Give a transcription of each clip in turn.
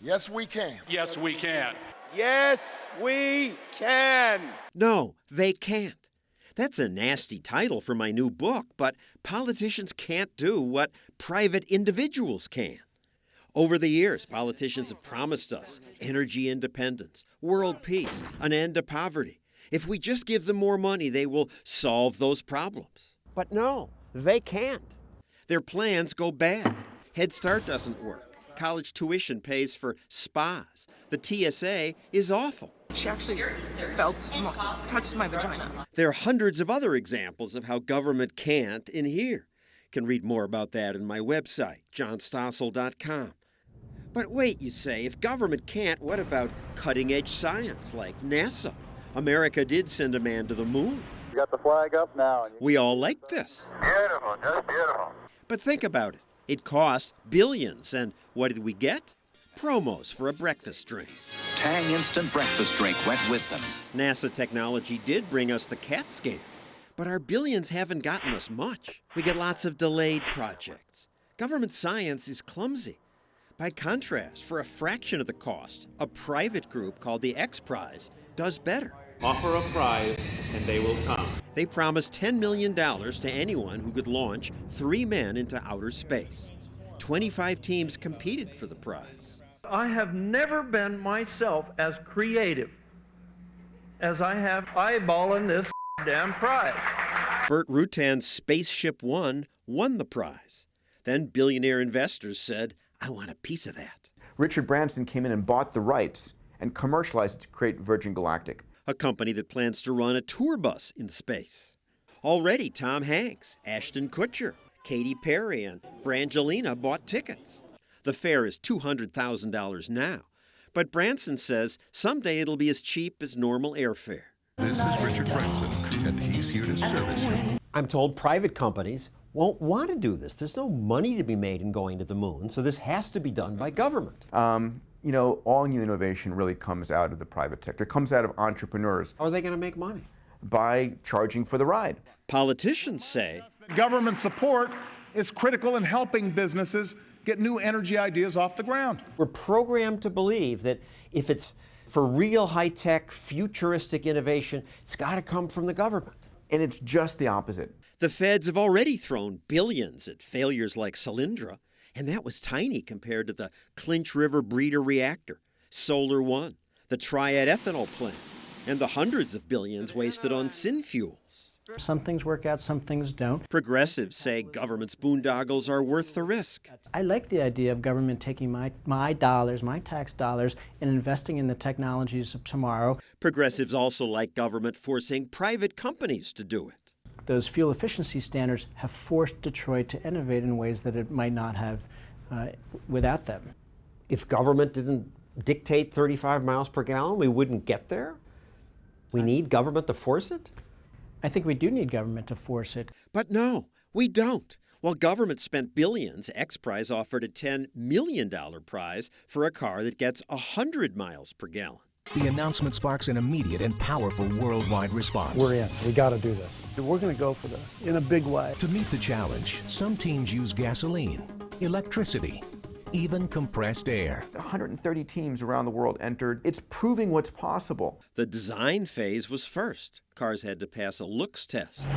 Yes, we can. Yes, we can. Yes, we can. No, they can't. That's a nasty title for my new book, but politicians can't do what private individuals can. Over the years, politicians have promised us energy independence, world peace, an end to poverty. If we just give them more money, they will solve those problems. But no, they can't. Their plans go bad. Head Start doesn't work. College tuition pays for spas. The TSA is awful. She actually touched my vagina. There are hundreds of other examples of how government can't in here. Can read more about that in my website, johnstossel.com. But wait, you say, if government can't, what about cutting-edge science like NASA? America did send a man to the moon. You got the flag up now. We all like this. Beautiful, just beautiful. But think about it. It cost billions, and what did we get? Promos for a breakfast drink. Tang instant breakfast drink went with them. NASA technology did bring us the CAT scan, but our billions haven't gotten us much. We get lots of delayed projects. Government science is clumsy. By contrast, for a fraction of the cost, a private group called the XPrize does better. Offer a prize, and they will come. They promised $10 million to anyone who could launch 3 men into outer space. 25 teams competed for the prize. I have never been myself as creative as I have eyeballing this damn prize. Burt Rutan's Spaceship One won the prize. Then billionaire investors said, I want a piece of that. Richard Branson came in and bought the rights and commercialized it to create Virgin Galactic, a company that plans to run a tour bus in space. Already, Tom Hanks, Ashton Kutcher, Katy Perry, and Brangelina bought tickets. The fare is $200,000 now, but Branson says someday it'll be as cheap as normal airfare. This is Richard Branson, and he's here to service you. I'm told private companies won't want to do this. There's no money to be made in going to the moon, so this has to be done by government. You know, all new innovation really comes out of the private sector. It comes out of entrepreneurs. How are they going to make money? By charging for the ride. Politicians say government support is critical in helping businesses get new energy ideas off the ground. We're programmed to believe that if it's for real high-tech, futuristic innovation, it's got to come from the government. And it's just the opposite. the feds have already thrown billions at failures like Solyndra, and that was tiny compared to the Clinch River breeder reactor, Solar One, the Triad ethanol plant, and the hundreds of billions wasted on synfuels. Some things work out, some things don't. Progressives say government's boondoggles are worth the risk. I like the idea of government taking my dollars, my tax dollars, and investing in the technologies of tomorrow. Progressives also like government forcing private companies to do it. Those fuel efficiency standards have forced Detroit to innovate in ways that it might not have without them. If government didn't dictate 35 miles per gallon, we wouldn't get there? We need government to force it? I think we do need government to force it. But no, we don't. While government spent billions, XPrize offered a $10 million prize for a car that gets 100 miles per gallon. The announcement sparks an immediate and powerful worldwide response. We're in. We got to do this. We're going to go for this in a big way. To meet the challenge, some teams use gasoline, electricity, even compressed air. 130 teams around the world entered. It's proving what's possible. The design phase was first. Cars had to pass a looks test.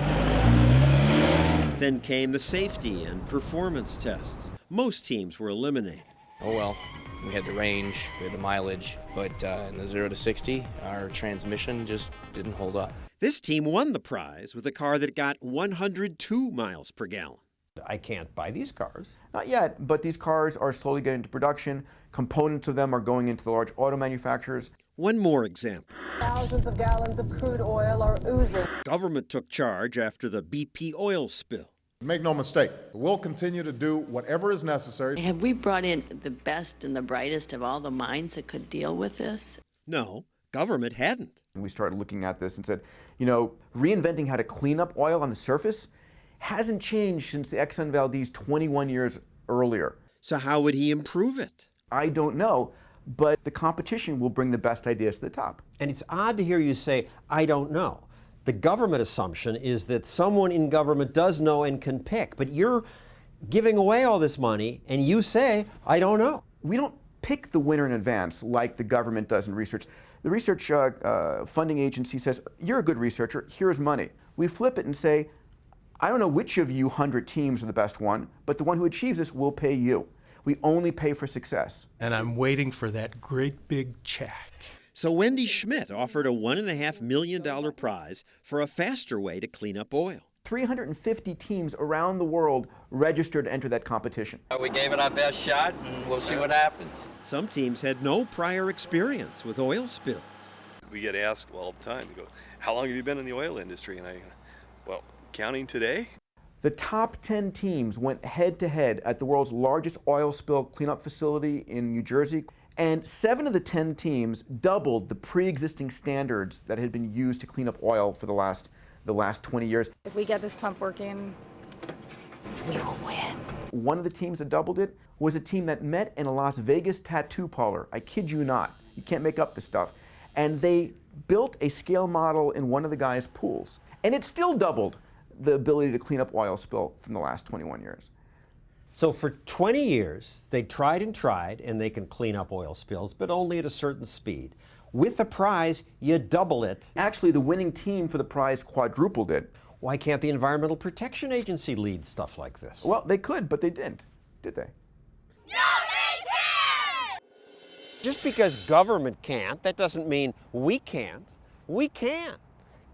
Then came the safety and performance tests. Most teams were eliminated. Oh well, we had the range, we had the mileage, but in the 0 to 60, our transmission just didn't hold up. This team won the prize with a car that got 102 miles per gallon. I can't buy these cars. Not yet, but these cars are slowly getting into production. Components of them are going into the large auto manufacturers. One more example. Thousands of gallons of crude oil are oozing. Government took charge after the BP oil spill. Make no mistake, we'll continue to do whatever is necessary. Have we brought in the best and the brightest of all the minds that could deal with this? No, government hadn't. We started looking at this and said, you know, reinventing how to clean up oil on the surface hasn't changed since the Exxon Valdez 21 years earlier. So how would he improve it? I don't know, but the competition will bring the best ideas to the top. And it's odd to hear you say, I don't know. The government assumption is that someone in government does know and can pick, but you're giving away all this money and you say, I don't know. We don't pick the winner in advance like the government does in research. The research funding agency says, you're a good researcher, here's money. We flip it and say, I don't know which of you 100 teams are the best one, but the one who achieves this will pay you. We only pay for success. And I'm waiting for that great big check. So Wendy Schmidt offered a $1.5 million prize for a faster way to clean up oil. 350 teams around the world registered to enter that competition. We gave it our best shot, and we'll see what happens. Some teams had no prior experience with oil spills. We get asked all the time, they go, how long have you been in the oil industry? And well, counting today. The top 10 teams went head-to-head at the world's largest oil spill cleanup facility in New Jersey, and 7 of the 10 teams doubled the pre-existing standards that had been used to clean up oil for the last 20 years. If we get this pump working, we will win. One of the teams that doubled it was a team that met in a Las Vegas tattoo parlor. I kid you not. You can't make up this stuff. And they built a scale model in one of the guys' pools. And it still doubled the ability to clean up oil spill from the last 21 years. So for 20 years, they tried and they can clean up oil spills, but only at a certain speed. With the prize, you double it. Actually, the winning team for the prize quadrupled it. Why can't the Environmental Protection Agency lead stuff like this? Well, they could, but they didn't, did they? No, they can't! Just because government can't, that doesn't mean we can't. We can.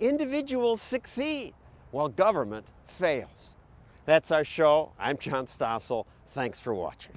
Individuals succeed while government fails. That's our show. I'm John Stossel. Thanks for watching.